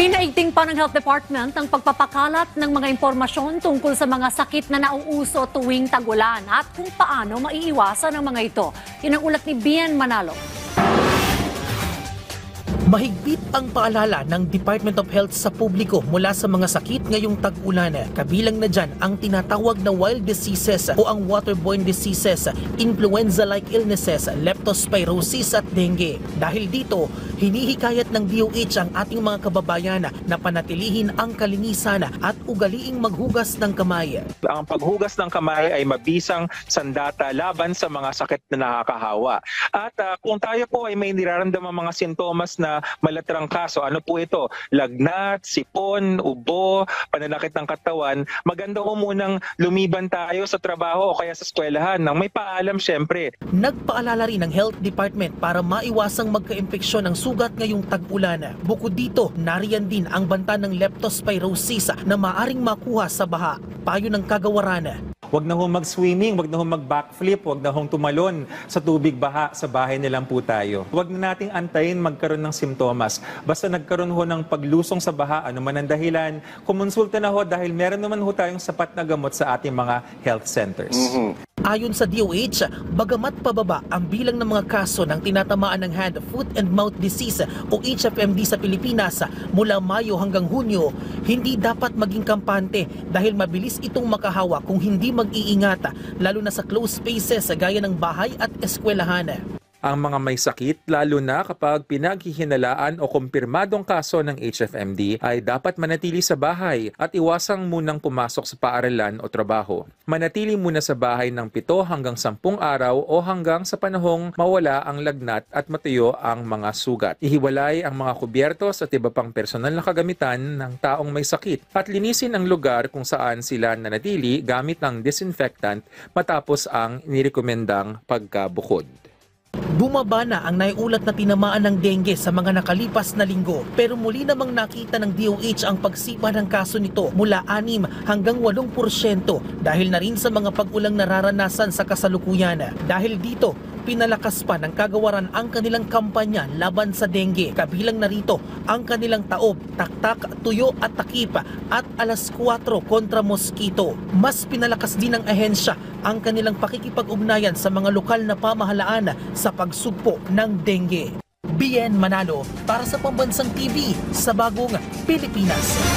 Pinaigting pa ng Health Department ang pagpapakalat ng mga impormasyon tungkol sa mga sakit na nauuso tuwing tag-ulan at kung paano maiiwasan ang mga ito. Yun ang ulat ni Bien Manalo. Mahigpit ang paalala ng Department of Health sa publiko mula sa mga sakit ngayong tag-ulan. Kabilang na dyan ang tinatawag na wild diseases o ang waterborne diseases, influenza-like illnesses, leptospirosis at dengue. Dahil dito, hinihikayat ng DOH ang ating mga kababayan na panatilihin ang kalinisan at ugaliing maghugas ng kamay. Ang paghugas ng kamay ay mabisang sandata laban sa mga sakit na nakakahawa. At kung tayo po ay may niraramdamang mga sintomas na malatrang kaso, ano po ito? Lagnat, sipon, ubo, pananakit ng katawan, maganda ko munang lumiban tayo sa trabaho o kaya sa eskwelahan nang may paalam syempre. Nagpaalala rin ng Health Department para maiwasang magka-impeksyon ng sugat ngayong tag-ulan. Bukod dito, nariyan din ang banta ng leptospirosis na maaring makuha sa baha. Payo ng kagawaran. Huwag na hong mag-swimming, huwag na hong mag-backflip, huwag na hong tumalon sa tubig baha, sa bahay nilang po tayo. Huwag na nating antayin magkaroon ng simptomas. Basta nagkaroon ho ng paglusong sa baha, ano man ang dahilan, kumonsulta na ho dahil meron naman ho tayong sapat na gamot sa ating mga health centers. Ayon sa DOH, bagamat pababa ang bilang ng mga kaso ng tinatamaan ng hand, foot and mouth disease o HFMD sa Pilipinas mula Mayo hanggang Hunyo, hindi dapat maging kampante dahil mabilis itong makahawa kung hindi mag-iingat, lalo na sa closed spaces gaya ng bahay at eskwelahan. Ang mga may sakit, lalo na kapag pinaghihinalaan o kumpirmadong kaso ng HFMD, ay dapat manatili sa bahay at iwasang munang pumasok sa paaralan o trabaho. Manatili muna sa bahay ng 7 hanggang 10 araw o hanggang sa panahong mawala ang lagnat at matuyo ang mga sugat. Ihiwalay ang mga kubyertos at iba pang personal na kagamitan ng taong may sakit at linisin ang lugar kung saan sila nanatili gamit ng disinfectant matapos ang inirekomendang pagkabukod. Bumaba na ang naiulat na tinamaan ng dengue sa mga nakalipas na linggo, pero muli namang nakita ng DOH ang pagsipa ng kaso nito mula 6 hanggang 8% dahil na rin sa mga pag-ulang nararanasan sa kasalukuyan. Dahil dito, pinalakas pa ng kagawaran ang kanilang kampanya laban sa dengue. Kabilang narito ang kanilang taob, taktak, tuyo at takip at alas 4 kontra mosquito. Mas pinalakas din ng ahensya ang kanilang pakikipag-ugnayan sa mga lokal na pamahalaan sa pagsugpo ng dengue. Bien Manalo para sa Pambansang TV sa Bagong Pilipinas.